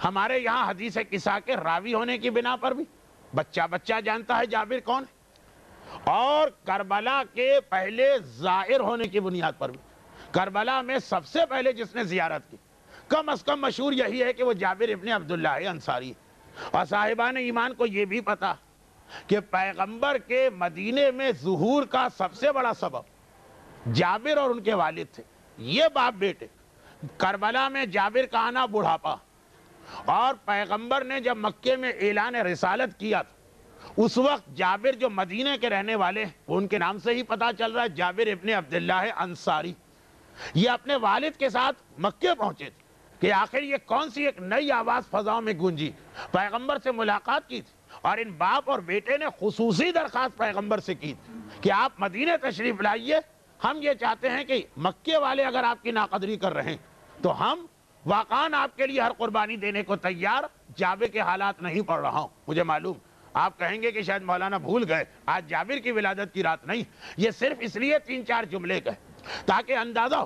ہمارے یہاں حدیث قصہ کے راوی ہونے کی بنا پر بھی بچہ بچہ جانتا ہے جابر کون ہے، اور کربلا کے پہلے زائر ہونے کی بنیاد پر بھی کربلا میں سب سے پہلے جس نے زیارت کی کم از کم مشہور یہی ہے کہ وہ جابر ابن عبداللہ انصاری ہے۔ اور صاحبان ایمان کو یہ بھی پتا کہ پیغمبر کے مدینے میں ظہور کا سب سے بڑا سبب جابر اور ان کے والد تھے، یہ باپ بیٹے۔ کربلا میں جابر کا آنا بڑھاپا، اور پیغمبر نے جب مکے میں اعلان رسالت کیا تھا اس وقت جابر جو مدینے کے رہنے والے وہ ان کے نام سے ہی پتا چل رہا ہے، جابر ابن عبداللہ انصاری، یہ اپنے والد کے ساتھ مکے پہنچے تھے کہ آخر یہ کون سی ایک نئی آواز فضاؤں میں گونجی۔ پیغمبر سے ملاقات کی تھی اور ان باپ اور بیٹے نے خصوصی درخواست پیغمبر سے کی تھی کہ آپ مدینے تشریف لائیے، ہم یہ چاہتے ہیں کہ مکے والے اگر آپ کی ناقدری کر رہے ہیں تو ہم واقعاً آپ کے لیے ہر قربانی دینے کو تیار۔ جابر کے حالات نہیں پڑھ رہا ہوں، مجھے معلوم آپ کہیں گے کہ شاید مولانا بھول گئے آج جابر کی ولادت کی رات نہیں، یہ صرف اس لیے 3-4 جملے کہے تاکہ اندازہ ہو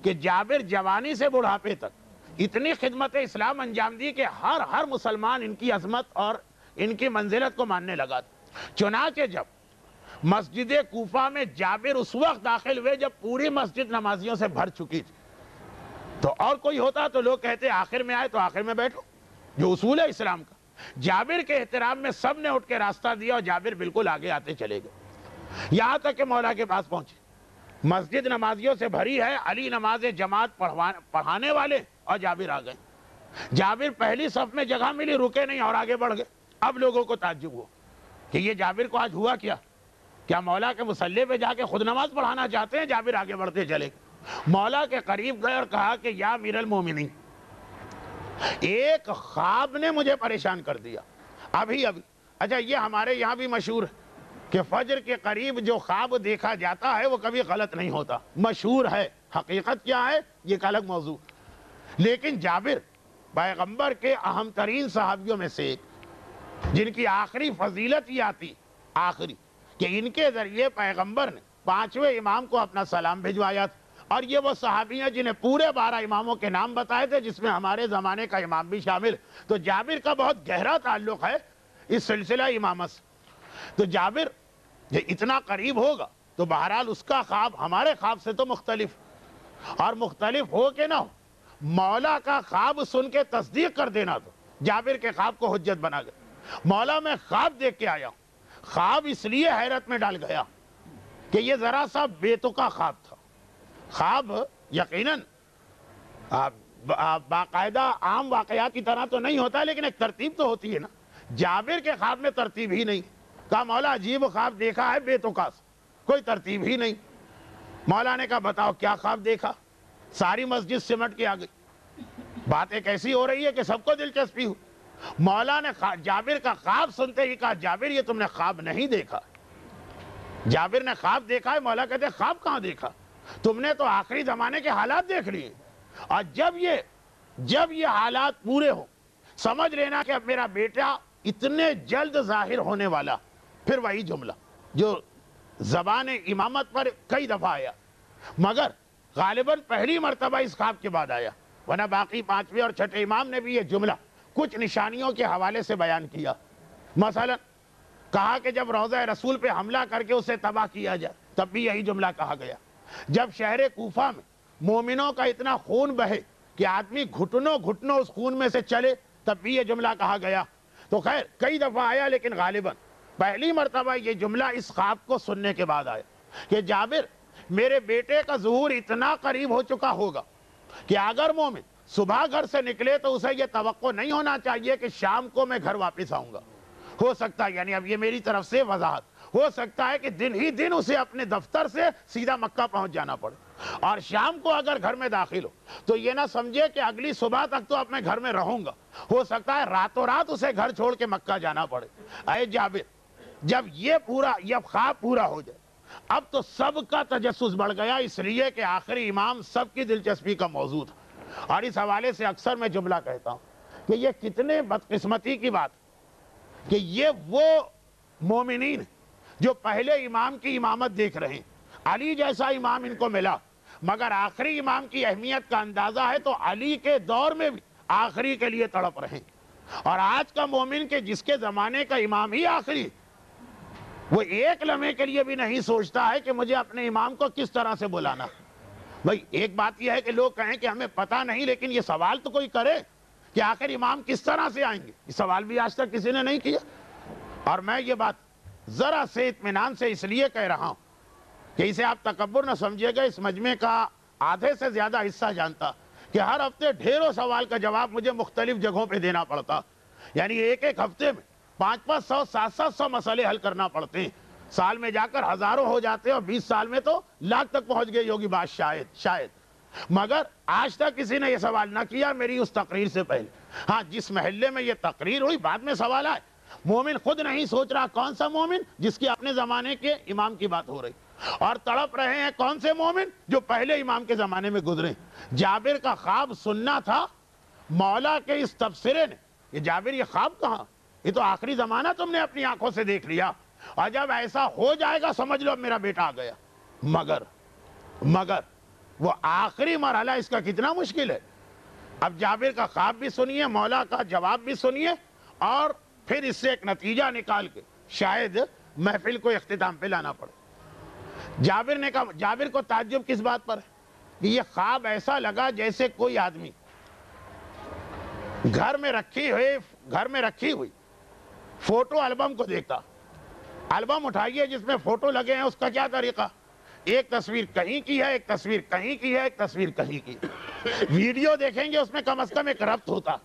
کہ جابر جوانی سے بڑھاپے تک اتنی خدمت اسلام انجام دی کہ ہر مسلمان ان کی عظمت اور ان کی منزلت کو ماننے لگا تھا۔ چنانچہ جب مسجد کوفہ میں جابر اس وقت داخل ہوئے جب پوری مسجد نمازیوں سے بھر چکی تھی، تو اور کوئی ہوتا تو لوگ کہتے آخر میں آئے تو آخر میں بیٹھو، جو اصول ہے اسلام کا۔ جابر کے احترام میں سب نے اٹھ کے راستہ دیا اور جابر بالکل آگے آتے چلے گئے، یہاں تک کہ مولا کے پاس پہنچے۔ مسجد نمازیوں سے بھری ہے، علی نماز جماعت پڑھانے والے، اور جابر آ گئے۔ جابر پہلی صف میں جگہ ملی، رکے نہیں اور آگے بڑھ گئے۔ اب لوگوں کو تعجب ہوا کہ یہ جابر کو آج ہوا کیا مولا کے مصلی پہ جا کے خود نماز پڑھانا چاہتے ہیں؟ جابر آگے بڑھتے چلے گئے، مولا کے قریب گئے اور کہا کہ یا امیر المومنین، ایک خواب نے مجھے پریشان کر دیا ابھی۔ اچھا، یہ ہمارے یہاں بھی مشہور ہے کہ فجر کے قریب جو خواب دیکھا جاتا ہے وہ کبھی غلط نہیں ہوتا، مشہور ہے، حقیقت کیا ہے یہ ایک الگ موضوع۔ لیکن جابر پیغمبر کے اہم ترین صحابیوں میں سے ایک، جن کی آخری فضیلت یہ آتی آخری کہ ان کے ذریعے پیغمبر نے 5ویں امام کو اپنا سلام بھجوایا تھا، اور یہ وہ صحابی ہیں جنہیں پورے 12 اماموں کے نام بتائے تھے جس میں ہمارے زمانے کا امام بھی شامل۔ تو جابر کا بہت گہرا تعلق ہے اس سلسلہ امامت سے۔ تو جابر یہ اتنا قریب ہوگا تو بہرحال اس کا خواب ہمارے خواب سے تو مختلف، اور مختلف ہو کہ نہ ہو، مولا کا خواب سن کے تصدیق کر دینا تو جابر کے خواب کو حجت بنا گیا۔ مولا میں خواب دیکھ کے آیا ہوں، خواب اس لیے حیرت میں ڈال گیا کہ یہ ذرا سا بے تکا خواب تھا۔ خواب یقیناً باقاعدہ عام واقعات کی طرح تو نہیں ہوتا، لیکن ایک ترتیب تو ہوتی ہے نا۔ جابر کے خواب میں ترتیب ہی نہیں، کہا مولا عجیب خواب دیکھا ہے بے تکا سے، کوئی ترتیب ہی نہیں۔ مولا نے کہا بتاؤ کیا خواب دیکھا؟ ساری مسجد سمٹ کے آ گئی، بات ایک ایسی ہو رہی ہے کہ سب کو دلچسپی ہو۔ مولا نے جابر کا خواب سنتے ہی کہا جابر یہ تم نے خواب نہیں دیکھا، جابر نے خواب دیکھا ہے۔ مولا کہتے خواب کہاں دیکھا، تم نے تو آخری زمانے کے حالات دیکھ لیے، اور جب یہ حالات پورے ہوں سمجھ لینا کہ اب میرا بیٹا اتنے جلد ظاہر ہونے والا۔ پھر وہی جملہ جو زبان امامت پر کئی دفعہ آیا، مگر غالباً پہلی مرتبہ اس خواب کے بعد آیا، ورنہ باقی 5ویں اور 6ٹھے امام نے بھی یہ جملہ کچھ نشانیوں کے حوالے سے بیان کیا۔ مثلا کہا کہ جب روضہ رسول پہ حملہ کر کے اسے تباہ کیا جائے تب بھی یہی جملہ کہا گیا، جب شہر کوفہ میں مومنوں کا اتنا خون بہے کہ آدمی گھٹنوں اس خون میں سے چلے تب بھی یہ جملہ کہا گیا۔ تو خیر کئی دفعہ آیا، لیکن غالباً پہلی مرتبہ یہ جملہ اس خواب کو سننے کے بعد آیا کہ جابر میرے بیٹے کا ظہور اتنا قریب ہو چکا ہوگا کہ اگر مومن صبح گھر سے نکلے تو اسے یہ توقع نہیں ہونا چاہیے کہ شام کو میں گھر واپس آؤں گا۔ ہو سکتا ہے، یعنی اب یہ میری طرف سے وضاحت، ہو سکتا ہے کہ دن ہی دن اسے اپنے دفتر سے سیدھا مکہ پہنچ جانا پڑے، اور شام کو اگر گھر میں داخل ہو تو یہ نہ سمجھے کہ اگلی صبح تک تو اب میں گھر میں رہوں گا، ہو سکتا ہے راتوں رات اسے گھر چھوڑ کے مکہ جانا پڑے۔ اے جابر، جب یہ خواب پورا ہو جائے اب تو سب کا تجسس بڑھ گیا، اس لیے کہ آخری امام سب کی دلچسپی کا موضوع تھا۔ اور اس حوالے سے اکثر میں جملہ کہتا ہوں کہ یہ کتنے بدقسمتی کی بات کہ یہ وہ مومنین جو پہلے امام کی امامت دیکھ رہے ہیں، علی جیسا امام ان کو ملا، مگر آخری امام کی اہمیت کا اندازہ ہے تو علی کے دور میں بھی آخری کے لیے تڑپ رہے ہیں۔ اور آج کا مومن کہ جس کے زمانے کا امام ہی آخری، وہ ایک لمحے کے لیے بھی نہیں سوچتا ہے کہ مجھے اپنے امام کو کس طرح سے بلانا۔ بھئی ایک بات یہ ہے کہ لوگ کہیں کہ ہمیں پتہ نہیں، لیکن یہ سوال تو کوئی کرے کہ آخر امام کس طرح سے آئیں گے۔ یہ سوال بھی آج تک کسی نے نہیں کیا۔ اور میں یہ بات ذرا سے اطمینان سے اس لیے کہہ رہا ہوں کہ اسے آپ تکبر نہ سمجھے گا، اس مجمع کا آدھے سے زیادہ حصہ جانتا کہ ہر ہفتے ڈھیروں سوال کا جواب مجھے مختلف جگہوں پہ دینا پڑتا، یعنی ایک ایک ہفتے میں 500 700 مسئلے حل کرنا پڑتے ہیں، سال میں جا کر ہزاروں ہو جاتے ہیں، اور 20 سال میں تو لاکھ تک پہنچ گئی ہوگی بات شاید۔ مگر آج تک کسی نے یہ سوال نہ کیا میری اس تقریر سے پہلے۔ ہاں، جس محلے میں یہ تقریر ہوئی بعد میں سوال آئے۔ مومن خود نہیں سوچ رہا، کون سا مومن جس کی اپنے زمانے کے امام کی بات ہو رہی، اور تڑپ رہے ہیں کون سے مومن جو پہلے امام کے زمانے میں گزرے۔ جابر کا خواب سننا تھا مولا کے اس تبصرے نے۔ یہ جابر یہ خواب کہاں، یہ تو آخری زمانہ تم نے اپنی آنکھوں سے دیکھ لیا، اور جب ایسا ہو جائے گا سمجھ لو میرا بیٹا آ گیا۔ مگر وہ آخری مرحلہ اس کا کتنا مشکل ہے۔ اب جابر کا خواب بھی سنیے، مولا کا جواب بھی سنیے، اور پھر اس سے ایک نتیجہ نکال کے شاید محفل کو اختتام پہ لانا پڑے۔ جابر نے کہا، جابر کو تعجب کس بات پر ہے کہ یہ خواب ایسا لگا جیسے کوئی آدمی گھر میں رکھی ہوئی فوٹو البم کو دیکھتا۔ البم اٹھائیے جس میں فوٹو لگے ہیں، اس کا کیا طریقہ، ایک تصویر کہیں کی ہے، ایک تصویر کہیں کی ہے، ایک تصویر کہیں کی ہے۔ ویڈیو دیکھیں گے اس میں کم از کم ایک ربط ہوتا۔